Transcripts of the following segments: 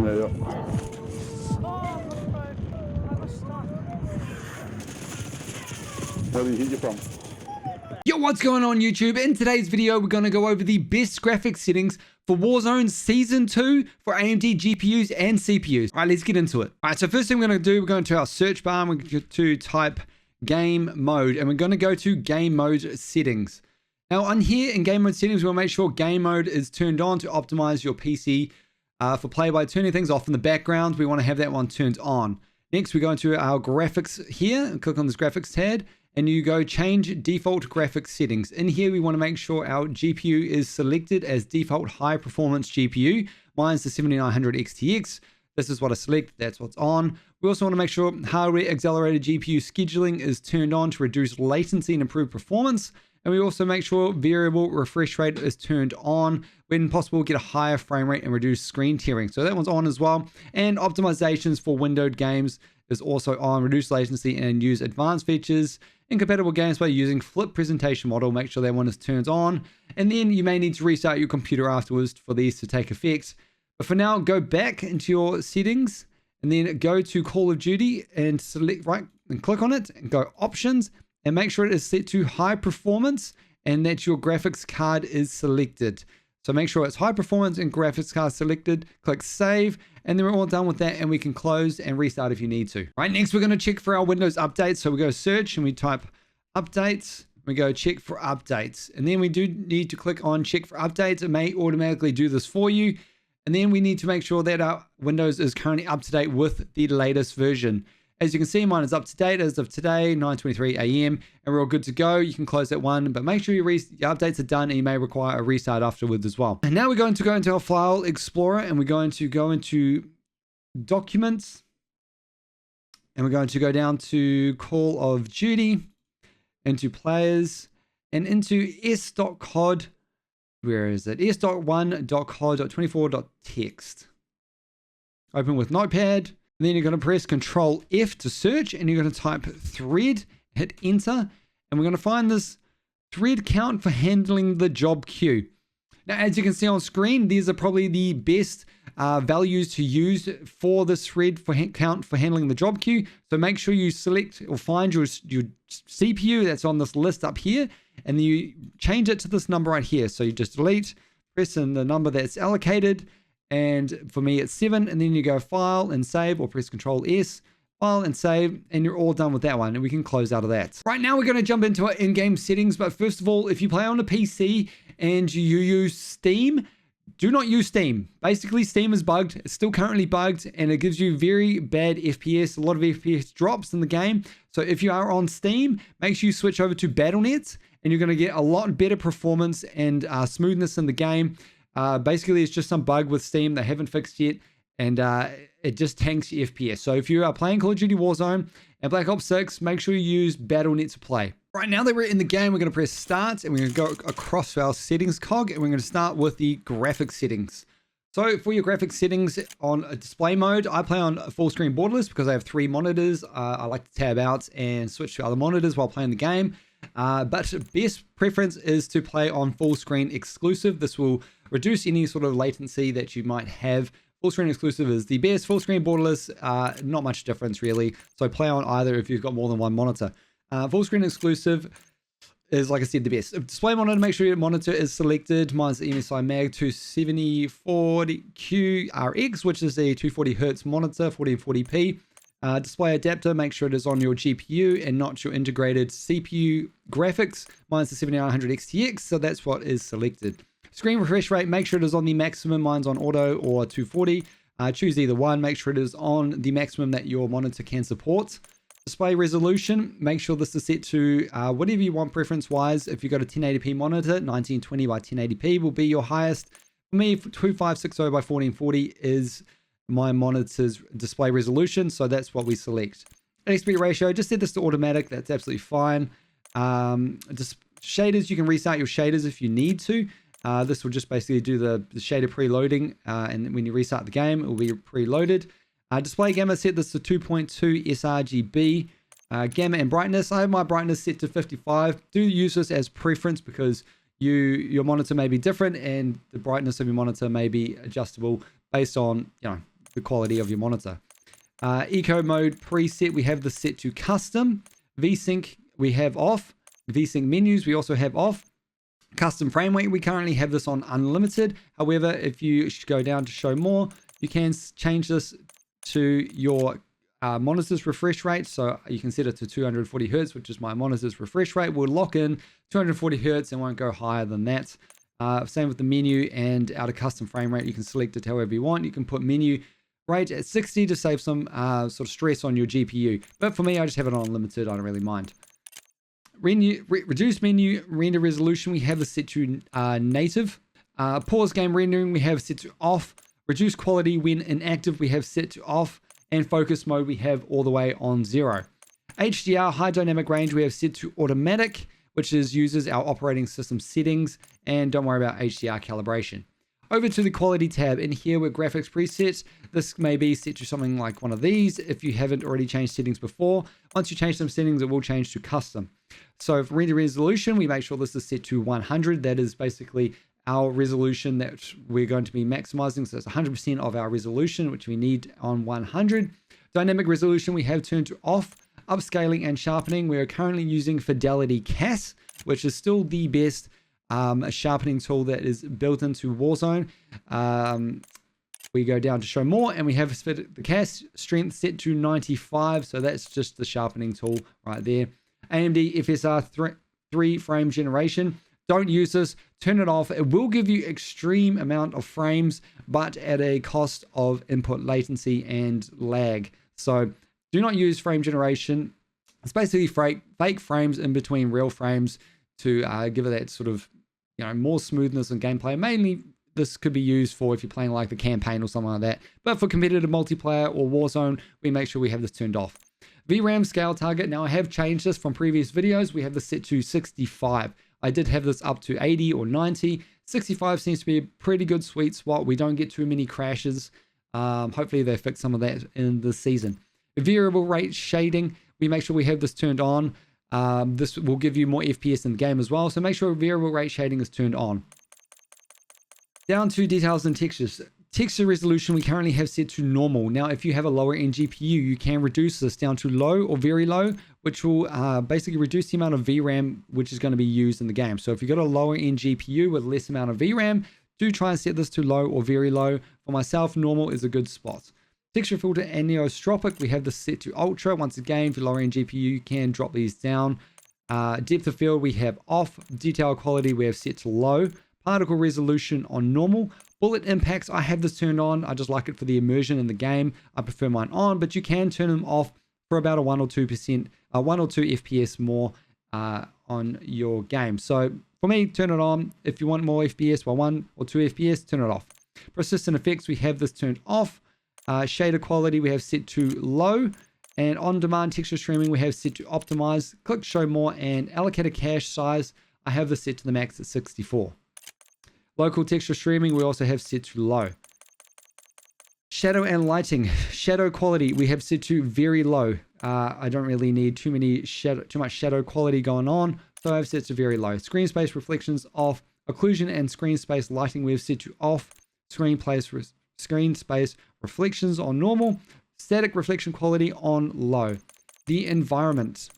Ja. Where did he hit you from? Yo, what's going on YouTube? In today's video, we're going to go over the best graphics settings for Warzone Season 2 for AMD GPUs and CPUs. All right, let's get into it. All right, so first thing we're going to do, we're going to our search bar and we're going to type game mode and we're going to go to game mode settings. Now on here in game mode settings, we'll make sure game mode is turned on to optimize your PC for play by turning things off in the background. We want to have that one turned on. Next, we go into our graphics here and click on this graphics tab. And you go change default graphics settings. In here, we want to make sure our GPU is selected as default high performance GPU. Mine's the 7900 XTX. This is what I select. That's what's on. We also want to make sure hardware accelerated GPU scheduling is turned on to reduce latency and improve performance. And we also make sure variable refresh rate is turned on. When possible, get a higher frame rate and reduce screen tearing. So that one's on as well. And optimizations for windowed games is also on. Reduce latency and use advanced features. Incompatible games by using flip presentation model. Make sure that one is turned on. And then you may need to restart your computer afterwards for these to take effect. But for now, go back into your settings and then go to Call of Duty and select right and click on it and go options and make sure it is set to high performance and that your graphics card is selected. So make sure it's high performance and graphics card selected. Click save, and then we're all done with that, and we can close and restart if you need to. Right, next we're going to check for our Windows updates. So we go search and we type updates. We go check for updates, and then we do need to click on check for updates. It may automatically do this for you, and then we need to make sure that our Windows is currently up to date with the latest version. As you can see, mine is up to date as of today, 9:23 a.m. and we're all good to go. You can close that one, but make sure your updates are done and you may require a restart afterwards as well. And now we're going to go into our File Explorer and we're going to go into Documents and we're going to go down to Call of Duty, into Players, and into s.cod. Where is it? s.1.cod.24.txt. Open with Notepad. And then you're going to press Control F to search and you're going to type thread, hit enter, and we're going to find this thread count for handling the job queue. Now, as you can see on screen, these are probably the best values to use for this thread for count for handling the job queue. So make sure you select or find your CPU that's on this list up here, and then you change it to this number right here. So you just delete, press in the number that's allocated. And for me, it's 7. And then you go File and Save, or press Control S, File and Save, and you're all done with that one. And we can close out of that. Right now, we're going to jump into our in-game settings. But first of all, if you play on a PC and you use Steam, do not use Steam. Basically, Steam is bugged. It's still currently bugged, and it gives you very bad FPS. A lot of FPS drops in the game. So if you are on Steam, make sure you switch over to Battle.net, and you're going to get a lot better performance and smoothness in the game. Basically, it's just some bug with Steam they haven't fixed yet, and it just tanks your FPS. So if you are playing Call of Duty Warzone and Black Ops 6, make sure you use Battle.net to play. Right now that we're in the game, we're going to press Start, and we're going to go across our settings cog, and we're going to start with the graphics settings. So for your graphics settings on a display mode, I play on full screen borderless because I have 3 monitors. I like to tab out and switch to other monitors while playing the game. But best preference is to play on full screen exclusive. This will reduce any sort of latency that you might have. Full screen exclusive is the best. Full screen borderless, not much difference really. So play on either if you've got more than one monitor. Full screen exclusive is, like I said, the best. Display monitor, make sure your monitor is selected. Mine's the MSI Mag 27040QRX, which is a 240 Hz monitor, 1440p. Display adapter, make sure it is on your GPU and not your integrated CPU graphics. Mine's the 7900 XTX, so that's what is selected. Screen refresh rate, make sure it is on the maximum. Mine's on auto or 240. Choose either one. Make sure it is on the maximum that your monitor can support. Display resolution, make sure this is set to whatever you want preference-wise. If you've got a 1080p monitor, 1920 by 1080p will be your highest. For me, 2560 by 1440 is my monitor's display resolution, so that's what we select. Aspect ratio, just set this to automatic. That's absolutely fine. Just shaders, you can restart your shaders if you need to. This will just basically do the shader preloading, and when you restart the game, it will be preloaded. Display gamma, set this to 2.2 sRGB. Gamma and brightness, I have my brightness set to 55. Do use this as preference because your monitor may be different and the brightness of your monitor may be adjustable based on, the quality of your monitor. Eco mode preset, we have this set to custom. VSync we have off. VSync menus we also have off. Custom frame rate, we currently have this on unlimited. However, if you go down to show more, you can change this to your monitor's refresh rate. So you can set it to 240 Hertz, which is my monitor's refresh rate. We'll lock in 240 Hertz and won't go higher than that. Same with the menu and out of custom frame rate, you can select it however you want. You can put menu rate at 60 to save some sort of stress on your GPU. But for me, I just have it on unlimited. I don't really mind. Reduce menu render resolution, we have this set to native. Pause game rendering, we have set to off. Reduce quality when inactive, we have set to off. And focus mode, we have all the way on 0. HDR, high dynamic range, we have set to automatic, which uses our operating system settings. And don't worry about HDR calibration. Over to the quality tab, in here with graphics presets, this may be set to something like one of these if you haven't already changed settings before. Once you change some settings, it will change to custom. So for render resolution, we make sure this is set to 100. That is basically our resolution that we're going to be maximizing. So it's 100% of our resolution, which we need on 100. Dynamic resolution, we have turned to off. Upscaling and sharpening, we are currently using Fidelity CAS, which is still the best a sharpening tool that is built into Warzone. We go down to show more and we have the CAS strength set to 95. So that's just the sharpening tool right there. AMD FSR 3 frame generation. Don't use this. Turn it off. It will give you extreme amount of frames, but at a cost of input latency and lag. So do not use frame generation. It's basically fake frames in between real frames to give it that sort of, more smoothness and gameplay. Mainly, this could be used for if you're playing like the campaign or something like that. But for competitive multiplayer or Warzone, we make sure we have this turned off. VRAM scale target. Now, I have changed this from previous videos. We have this set to 65. I did have this up to 80 or 90. 65 seems to be a pretty good sweet spot. We don't get too many crashes. Hopefully, they fix some of that in the season. Variable rate shading. We make sure we have this turned on. This will give you more FPS in the game as well. So make sure variable rate shading is turned on. Down to details and textures. Texture resolution we currently have set to normal. Now, if you have a lower end GPU, you can reduce this down to low or very low, which will basically reduce the amount of VRAM which is going to be used in the game. So if you've got a lower end GPU with less amount of VRAM, do try and set this to low or very low. For myself, normal is a good spot. Texture filter anisotropic, we have this set to ultra. Once again, for lower end GPU, you can drop these down. Depth of field we have off. Detail quality we have set to low. Particle resolution on normal. Bullet impacts, I have this turned on. I just like it for the immersion in the game. I prefer mine on, but you can turn them off for about a 1 or 2 FPS more on your game. So for me, turn it on. If you want more FPS by 1 or 2 FPS, turn it off. Persistent effects, we have this turned off. Shader quality we have set to low, and on-demand texture streaming we have set to optimize. Click show more, and allocated cache size I have this set to the max at 64. Local texture streaming we also have set to low. Shadow and lighting, shadow quality we have set to very low. I don't really need too much shadow quality going on, so I've set to very low. Screen space reflections off. Occlusion and screen space lighting we have set to off. Screen space reflections on normal. Static reflection quality on low. The environment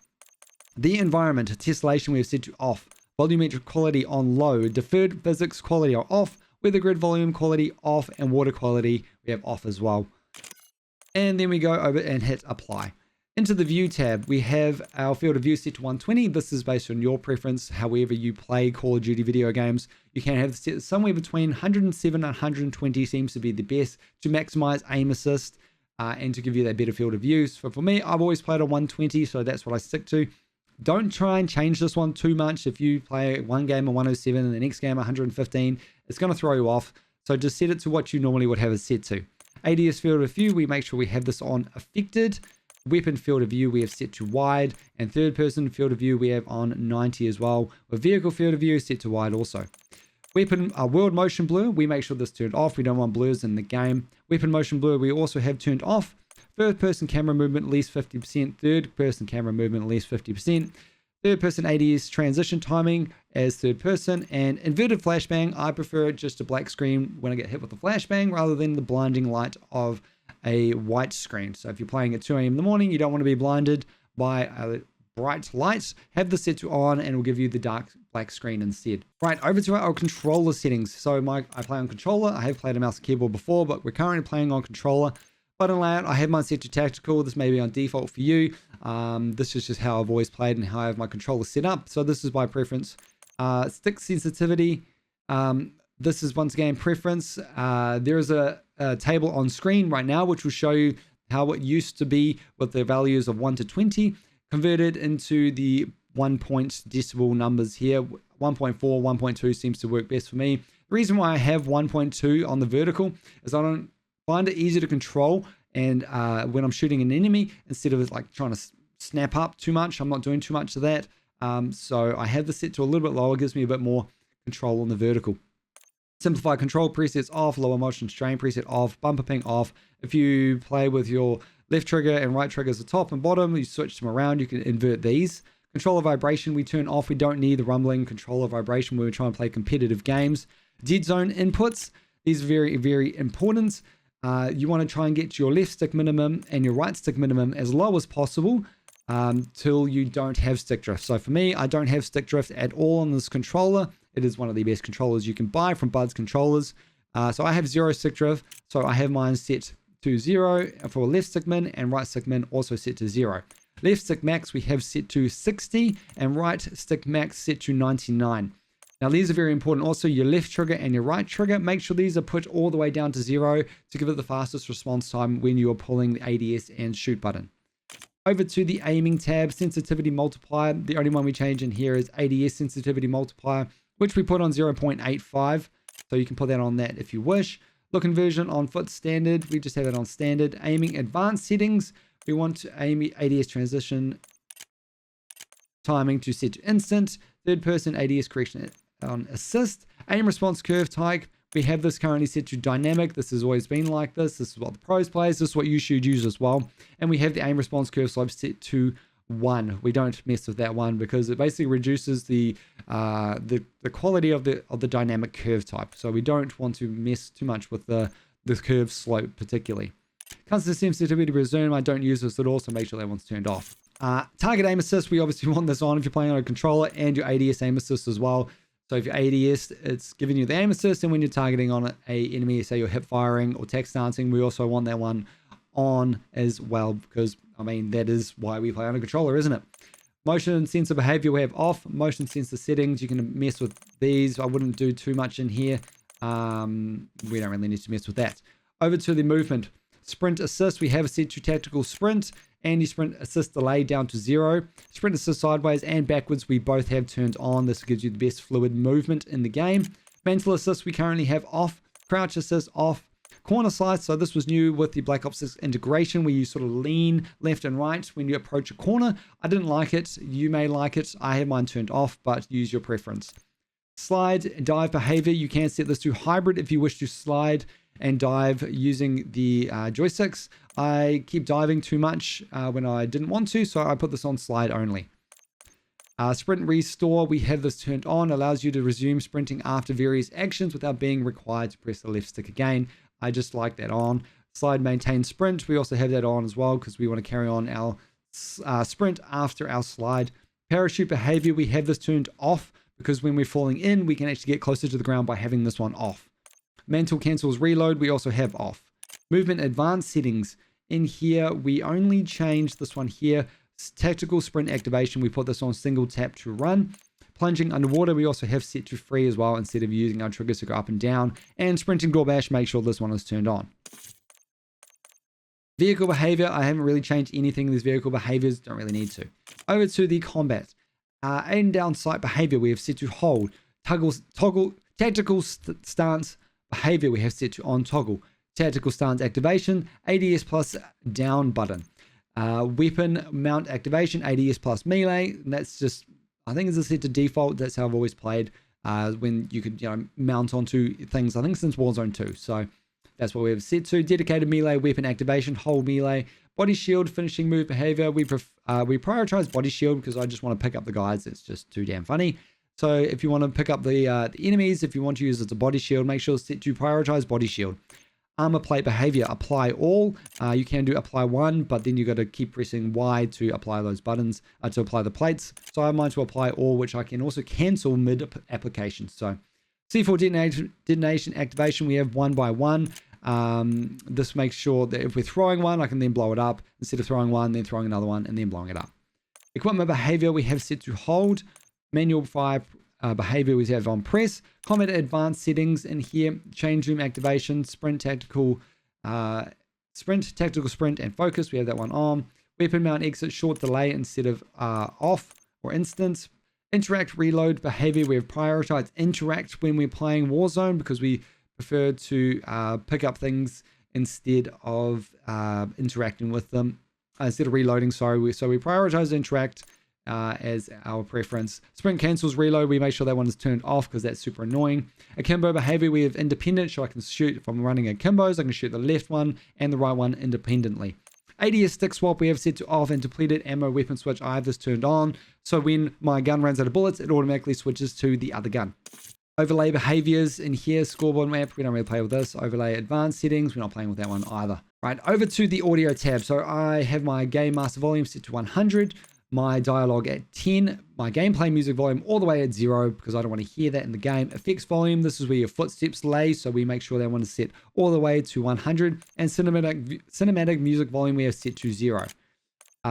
tessellation we have set to off. Volumetric quality on low. Deferred physics quality are off. Weather grid volume quality off, and water quality we have off as well. And then we go over and hit apply. Into the view tab, we have our field of view set to 120. This is based on your preference. However you play Call of Duty video games, you can have it set somewhere between 107 and 120 seems to be the best to maximize aim assist and to give you that better field of view. So for me, I've always played a 120, so that's what I stick to. Don't try and change this one too much. If you play one game at 107 and the next game 115, it's going to throw you off. So just set it to what you normally would have it set to. ADS field of view, we make sure we have this on affected. Weapon field of view we have set to wide, and third person field of view we have on 90 as well, with vehicle field of view set to wide also. Weapon world motion blur, we make sure this turned off. We don't want blurs in the game. Weapon motion blur we also have turned off. Third person camera movement at least 50%. Third person camera movement at least 50%. Third person ADS transition timing as third person, and inverted flashbang. I prefer just a black screen when I get hit with the flashbang rather than the blinding light of a white screen. So if you're playing at 2 a.m. in the morning, you don't want to be blinded by a bright lights, have this set to on and it will give you the dark black screen instead. Right, over to our controller settings. So I play on controller. I have played a mouse and keyboard before, but we're currently playing on controller. Button layout, I have mine set to tactical. This may be on default for you. This is just how I've always played and how I have my controller set up. So this is by preference. Stick sensitivity. This is once again preference. There is a table on screen right now which will show you how it used to be with the values of 1 to 20 converted into the 1 point decibel numbers here. 1.4, 1.2 seems to work best for me. The reason why I have 1.2 on the vertical is I don't find it easy to control, and when I'm shooting an enemy, instead of like trying to snap up too much, I'm not doing too much of that. So I have this set to a little bit lower, gives me a bit more control on the vertical. Simplify control presets off, lower motion strain preset off, bumper ping off. If you play with your left trigger and right trigger as the top and bottom, you switch them around, you can invert these. Controller vibration we turn off. We don't need the rumbling controller vibration when we try and play competitive games. Dead zone inputs, these are very, very important. You want to try and get your left stick minimum and your right stick minimum as low as possible till you don't have stick drift. So for me, I don't have stick drift at all on this controller. It is one of the best controllers you can buy from Bud's Controllers. So I have 0 stick drift, so I have mine set to 0 for left stick min, and right stick min also set to 0. Left stick max we have set to 60 and right stick max set to 99. Now these are very important. Also your left trigger and your right trigger, make sure these are put all the way down to 0 to give it the fastest response time when you are pulling the ADS and shoot button. Over to the aiming tab, sensitivity multiplier. The only one we change in here is ADS sensitivity multiplier, which we put on 0.85. So you can put that on that if you wish. Look conversion on foot standard, we just have it on standard. Aiming advanced settings, we want to aim ADS transition timing to set to instant. Third person ADS correction on assist. Aim response curve type, we have this currently set to dynamic. This has always been like this. This is what the pros plays. This is what you should use as well. And we have the aim response curve slope set to 1. We don't mess with that one because it basically reduces the quality of the dynamic curve type. So we don't want to mess too much with the curve slope particularly. Custom sensitivity resume, I don't use this at all, so make sure that one's turned off. Target aim assist, we obviously want this on if you're playing on a controller, and your ADS aim assist as well. So if your ADS, it's giving you the aim assist, and when you're targeting on a enemy, say you're hip firing or text dancing, we also want that one on as well, because I mean that is why we play on a controller, isn't it? Motion sensor behavior we have off. Motion sensor settings, you can mess with these. I wouldn't do too much in here. We don't really need to mess with that. Over to the movement. Sprint assist, we have set to tactical sprint, and your sprint assist delay down to 0. Sprint assist sideways and backwards we both have turned on. This gives you the best fluid movement in the game. Mental assist we currently have off. Crouch assist off. Corner slice, so this was new with the Black Ops 6 integration where you sort of lean left and right when you approach a corner. I didn't like it. You may like it. I have mine turned off, but use your preference. Slide dive behavior, you can set this to hybrid if you wish to slide and dive using the joysticks. I keep diving too much when I didn't want to, so I put this on slide only. Sprint restore, we have this turned on, allows you to resume sprinting after various actions without being required to press the left stick again. I just like that on. Slide maintain sprint, we also have that on as well because we want to carry on our sprint after our slide. Parachute behavior, we have this turned off because when we're falling in, we can actually get closer to the ground by having this one off. Mental cancels reload, we also have off. Movement advanced settings, in here we only change this one here. Tactical sprint activation, we put this on single tap to run. Plunging underwater, we also have set to free as well instead of using our triggers to go up and down. And sprinting door bash, make sure this one is turned on. Vehicle behavior, I haven't really changed anything in these vehicle behaviors, don't really need to. Over to the combat. Aim down sight behavior, we have set to hold. Toggle tactical stance behavior, we have set to on toggle. Tactical stance activation, ADS plus down button. Weapon mount activation, ADS plus melee. And that's just, I think it's set to default. That's how I've always played when you could, mount onto things, I think since Warzone 2. So that's what we've set to. Dedicated melee weapon activation, hold melee. Body shield, finishing move behavior. We prioritize body shield because I just want to pick up the guys. It's just too damn funny. So if you want to pick up the enemies, if you want to use it as a body shield, make sure it's set to prioritize body shield. Armor plate behavior, apply all. You can do apply one, but then you got to keep pressing Y to apply those buttons, to apply the plates. So I have mine to apply all, which I can also cancel mid application. So C4 detonation activation, we have one by one. This makes sure that if we're throwing one, I can then blow it up instead of throwing one, then throwing another one, and then blowing it up. Equipment behavior, we have set to hold. Manual fire behavior, we have on press. Combat advanced settings in here. Change room activation, tactical sprint, and focus. We have that one on. Weapon mount exit, short delay instead of off or instant. Interact reload behavior, we have prioritized interact when we're playing Warzone because we prefer to pick up things instead of interacting with them. Instead of reloading, sorry. So we prioritize interact as our preference. Sprint cancels reload, we make sure that one is turned off because that's super annoying. Akimbo behavior, we have independent, so I can shoot, if I'm running akimbos, I can shoot the left one and the right one independently. ADS stick swap, we have set to off, and depleted ammo weapon switch, I have this turned on, so when my gun runs out of bullets, it automatically switches to the other gun. Overlay behaviors in here, scoreboard map, we don't really play with this. Overlay advanced settings, we're not playing with that one either. Right, over to the audio tab. So I have my game master volume set to 100, my dialogue at 10, my gameplay music volume all the way at 0 because I don't want to hear that in the game. Effects volume, this is where your footsteps lay, so we make sure that one is set all the way to 100. And cinematic music volume we have set to 0.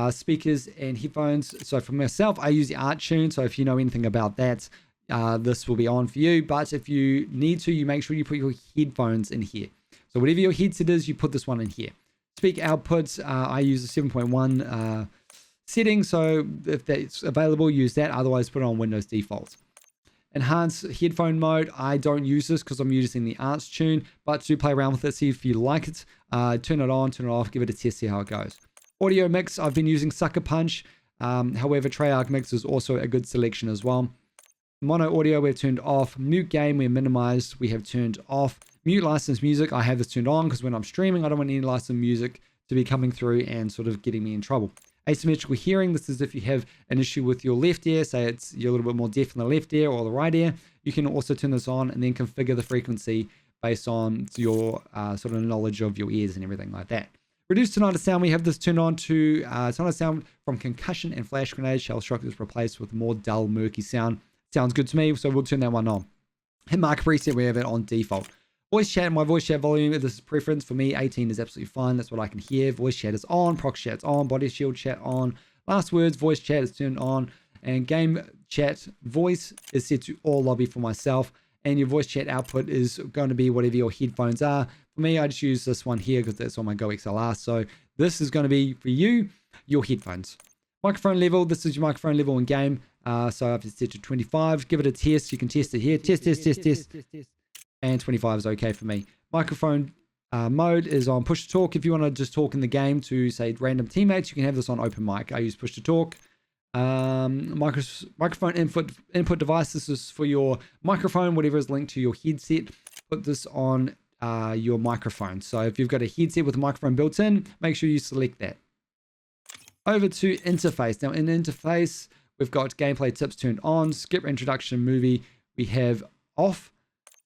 Speakers and headphones. So for myself, I use the art tune, so if you know anything about that, this will be on for you. But if you need to, you make sure you put your headphones in here. So whatever your headset is, you put this one in here. Speak outputs, I use the 7.1 setting, so if that's available, use that. Otherwise, put it on Windows default. Enhance headphone mode, I don't use this because I'm using the arts tune, but do play around with it, see if you like it. Turn it on, turn it off, give it a test, see how it goes. Audio mix, I've been using Sucker Punch. However, Treyarch mix is also a good selection as well. Mono audio, we've turned off. Mute game, we're minimized, we have turned off. Mute licensed music, I have this turned on because when I'm streaming, I don't want any licensed music to be coming through and sort of getting me in trouble. Asymmetrical hearing, this is if you have an issue with your left ear, say you're a little bit more deaf in the left ear or the right ear, you can also turn this on and then configure the frequency based on your sort of knowledge of your ears and everything like that. Reduced tinnitus sound, we have this turned on to tinnitus sound from concussion and flash grenade. Shell shock is replaced with more dull, murky sound. Sounds good to me, so we'll turn that one on. Hit marker preset, we have it on default. Voice chat, my voice chat volume, this is preference. For me, 18 is absolutely fine. That's what I can hear. Voice chat is on, prox chat's on, body shield chat on. Last words, voice chat is turned on. And game chat voice is set to all lobby for myself. And your voice chat output is going to be whatever your headphones are. For me, I just use this one here because that's on my Go XLR. So this is going to be, for you, your headphones. Microphone level, this is your microphone level in game. So I've set to 25. Give it a test. You can test it here. Test. And 25 is okay for me. Microphone mode is on push to talk. If you want to just talk in the game to, say, random teammates, you can have this on open mic. I use push to talk. Microphone input device. This is for your microphone, whatever is linked to your headset. Put this on your microphone. So if you've got a headset with a microphone built in, make sure you select that. Over to interface. Now in interface, we've got gameplay tips turned on. Skip introduction movie we have off.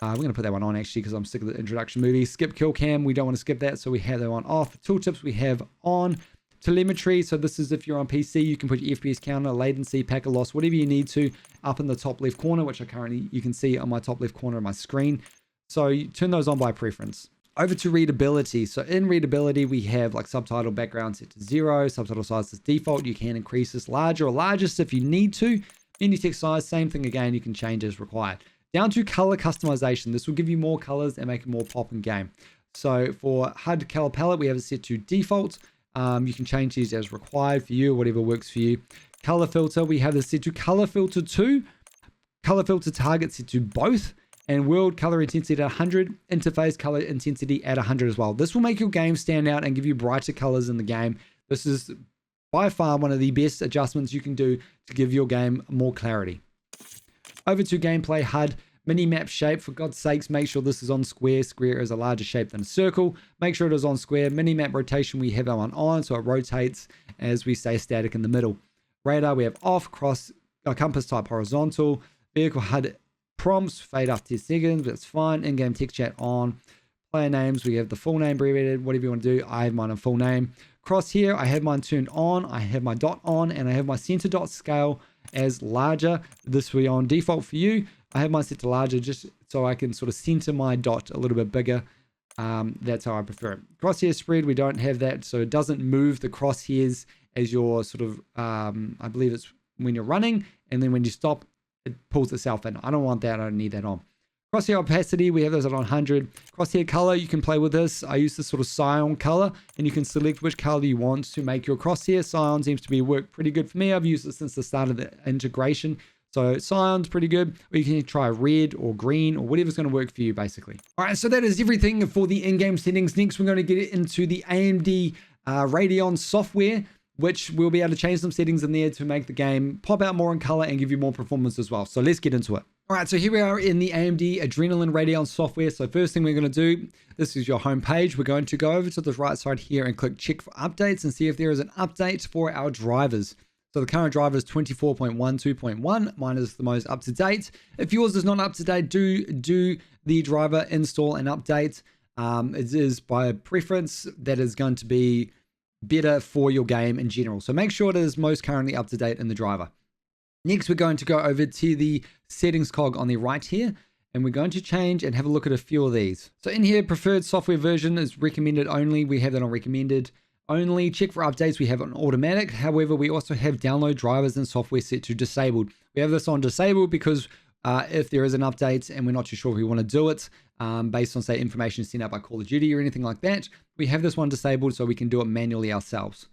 We're going to put that one on actually because I'm sick of the introduction movie. Skip kill cam, we don't want to skip that, so we have that one off. Tooltips we have on. Telemetry, so this is if you're on PC, you can put your FPS counter, latency, packet loss, whatever you need to up in the top left corner, which you can see on my top left corner of my screen. So you turn those on by preference. Over to readability. So in readability, we have like subtitle background set to 0, subtitle size is default. You can increase this larger or largest if you need to. Menu text size, same thing again, you can change as required. Down to color customization. This will give you more colors and make it more pop in game. So for HUD color palette, we have it set to default. You can change these as required for you or whatever works for you. Color filter, we have this set to color filter 2. Color filter target set to both. And world color intensity at 100. Interface color intensity at 100 as well. This will make your game stand out and give you brighter colors in the game. This is by far one of the best adjustments you can do to give your game more clarity. Over to gameplay HUD, minimap shape. For God's sakes, make sure this is on square. Square is a larger shape than a circle. Make sure it is on square. Minimap rotation, we have that one on, so it rotates as we stay static in the middle. Radar, we have off, cross, compass type horizontal. Vehicle HUD prompts, fade after 10 seconds, that's fine. In-game text chat on. Player names, we have the full name abbreviated, whatever you want to do. I have mine on full name. Crosshair, I have mine turned on. I have my dot on, and I have my center dot scale as larger. This will be on default for you. I have mine set to larger just so I can sort of center my dot a little bit bigger. That's how I prefer it. Crosshair spread, we don't have that, so it doesn't move the crosshairs as you're sort of, I believe it's when you're running, and then when you stop, it pulls itself in. I don't want that. I don't need that on. Crosshair opacity, we have those at 100. Crosshair color, you can play with this. I use this sort of cyan color, and you can select which color you want to make your crosshair. Cyan seems to be work pretty good for me. I've used it since the start of the integration. So cyan's pretty good, or you can try red or green or whatever's going to work for you, basically. All right, so that is everything for the in-game settings. Next, we're going to get into the AMD Radeon software, which we'll be able to change some settings in there to make the game pop out more in color and give you more performance as well. So let's get into it. All right, so here we are in the AMD Adrenalin Radeon software. So first thing we're going to do, this is your home page. We're going to go over to the right side here and click check for updates and see if there is an update for our drivers. So the current driver is 24.12.1. Mine is the most up to date. If yours is not up to date, do the driver install and update. It is by preference that is going to be better for your game in general. So make sure it is most currently up to date in the driver. Next, we're going to go over to the settings cog on the right here, and we're going to change and have a look at a few of these. So in here, preferred software version is recommended only. We have that on recommended only. Check for updates, we have it on automatic. However, we also have download drivers and software set to disabled. We have this on disabled because if there is an update and we're not too sure if we want to do it based on, say, information sent out by Call of Duty or anything like that, we have this one disabled so we can do it manually ourselves.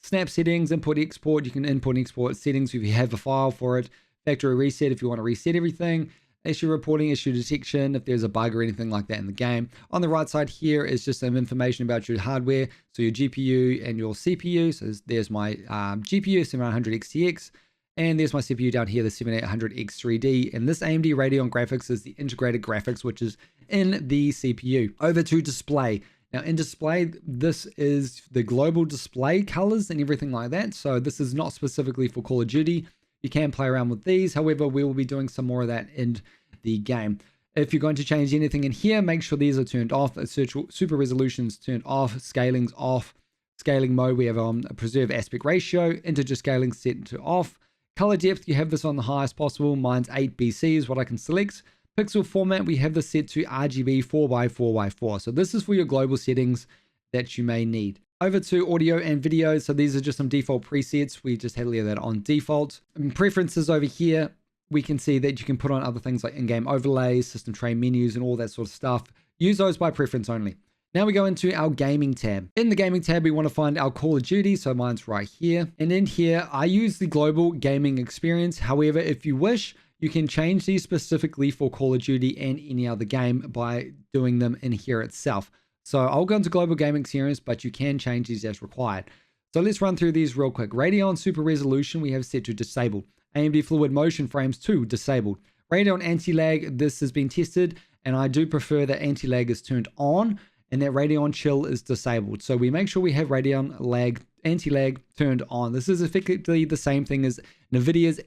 Snap settings, import, export. You can import and export settings if you have a file for it. Factory reset if you want to reset everything. Issue reporting, issue detection if there's a bug or anything like that in the game. On the right side here is just some information about your hardware. So your GPU and your CPU. So there's my GPU 7900 XTX. And there's my CPU down here, the 7800X3D. And this AMD Radeon graphics is the integrated graphics, which is in the CPU. Over to display. Now in display, this is the global display colors and everything like that. So this is not specifically for Call of Duty. You can play around with these. However, we will be doing some more of that in the game. If you're going to change anything in here, make sure these are turned off. Super resolution's turned off. Scaling's off. Scaling mode, we have on preserve aspect ratio. Integer scaling set to off. Color depth, you have this on the highest possible. Mine's 8BC is what I can select. Pixel format, we have this set to RGB 4x4x4. So this is for your global settings that you may need. Over to audio and video. So these are just some default presets. We just leave that on default. And preferences over here, we can see that you can put on other things like in-game overlays, system tray menus, and all that sort of stuff. Use those by preference only. Now we go into our gaming tab. In the gaming tab, we want to find our Call of Duty. So mine's right here. And in here, I use the global gaming experience. However, if you wish, you can change these specifically for Call of Duty and any other game by doing them in here itself. So I'll go into global gaming experience, but you can change these as required. So let's run through these real quick. Radeon Super Resolution, we have set to disabled. AMD Fluid Motion Frames 2, disabled. Radeon Anti-Lag, this has been tested, and I do prefer that Anti-Lag is turned on, and that Radeon Chill is disabled. So we make sure we have Radeon Anti-Lag turned on. This is effectively the same thing as NVIDIA's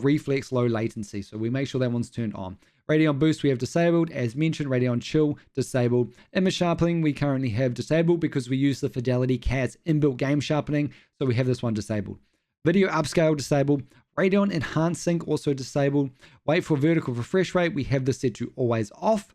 Reflex Low Latency. So we make sure that one's turned on. Radeon Boost we have disabled. As mentioned, Radeon Chill disabled. Image sharpening we currently have disabled because we use the Fidelity CAT's inbuilt game sharpening. So we have this one disabled. Video upscale disabled. Radeon Enhanced Sync also disabled. Wait for vertical refresh rate, we have this set to always off.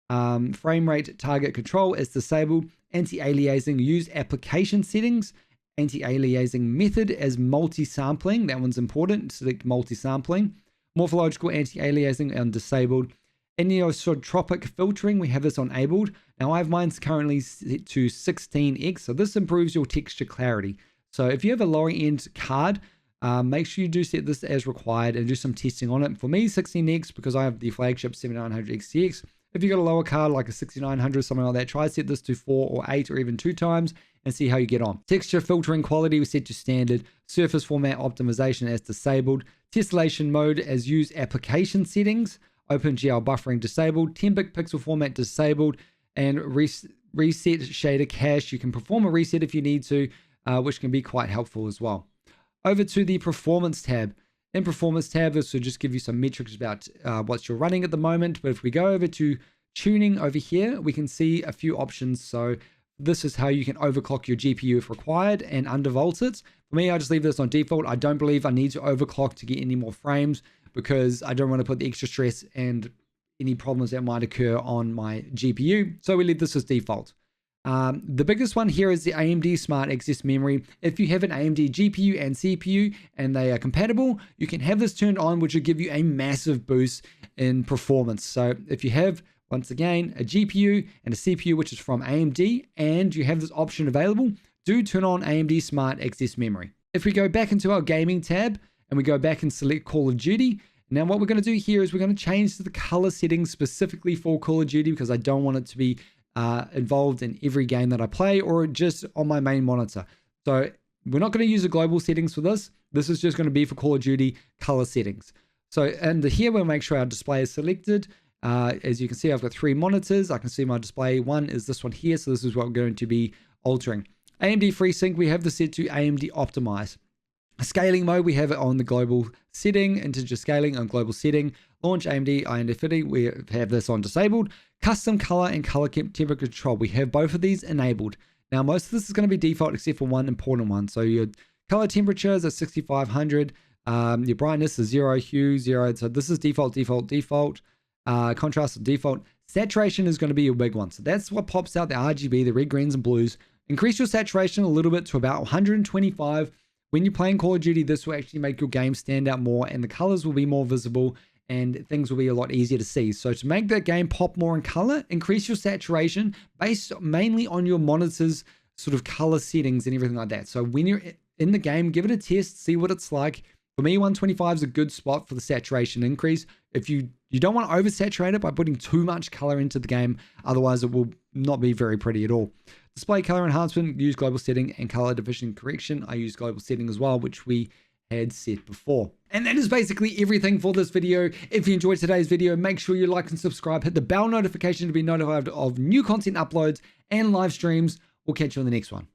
Frame rate target control is disabled. Anti-aliasing, use application settings. Anti-aliasing method as multi-sampling, that one's important. Select multi-sampling. Morphological anti-aliasing and disabled. Anisotropic filtering, we have this enabled. Now I have mine currently set to 16x, so this improves your texture clarity. So if you have a lower end card, make sure you do set this as required and do some testing on it. For me, 16x because I have the flagship 7900 XTX. If you got a lower card like a 6900, something like that, try set this to 4 or 8 or even 2 times and see how you get on. Texture filtering quality we set to standard. Surface format optimization as disabled. Tessellation mode as use application settings. OpenGL buffering disabled. 10-bit pixel format disabled. And reset shader cache. You can perform a reset if you need to, which can be quite helpful as well. Over to the performance tab. In performance tab, this will just give you some metrics about what you're running at the moment. But if we go over to tuning over here, we can see a few options. So this is how you can overclock your GPU if required and undervolt it. For me, I just leave this on default. I don't believe I need to overclock to get any more frames because I don't want to put the extra stress and any problems that might occur on my GPU. So we leave this as default. The biggest one here is the AMD Smart Access Memory. If you have an AMD GPU and CPU and they are compatible, you can have this turned on, which will give you a massive boost in performance. So if you have, once again, a GPU and a CPU, which is from AMD, and you have this option available, do turn on AMD Smart Access Memory. If we go back into our gaming tab and we go back and select Call of Duty, now what we're going to do here is we're going to change to the color settings specifically for Call of Duty because I don't want it to be involved in every game that I play or just on my main monitor. So we're not going to use the global settings for this. This is just going to be for Call of Duty color settings. So and here we'll make sure our display is selected. As you can see, I've got 3 monitors. I can see my display. One is this one here. So this is what we're going to be altering. AMD FreeSync, we have this set to AMD Optimize. Scaling mode, we have it on the global setting, integer scaling on global setting. Launch AMD Infinity, we have this on disabled. Custom color and color temperature control, we have both of these enabled. Now, most of this is going to be default except for one important one. So your color temperature is at 6500. Your brightness is 0, hue 0. So this is default. Contrast is default. Saturation is going to be your big one. So that's what pops out the RGB, the red, greens, and blues. Increase your saturation a little bit to about 125. When you're playing Call of Duty, this will actually make your game stand out more and the colors will be more visible and things will be a lot easier to see. So to make that game pop more in color, increase your saturation based mainly on your monitor's sort of color settings and everything like that. So when you're in the game, give it a test, see what it's like. For me, 125 is a good spot for the saturation increase. If you don't want to oversaturate it by putting too much color into the game, otherwise it will not be very pretty at all. Display color enhancement, use global setting, and color division correction, I use global setting as well, which we had set before. And that is basically everything for this video. If you enjoyed today's video, make sure you like and subscribe, hit the bell notification to be notified of new content uploads and live streams. We'll catch you on the next one.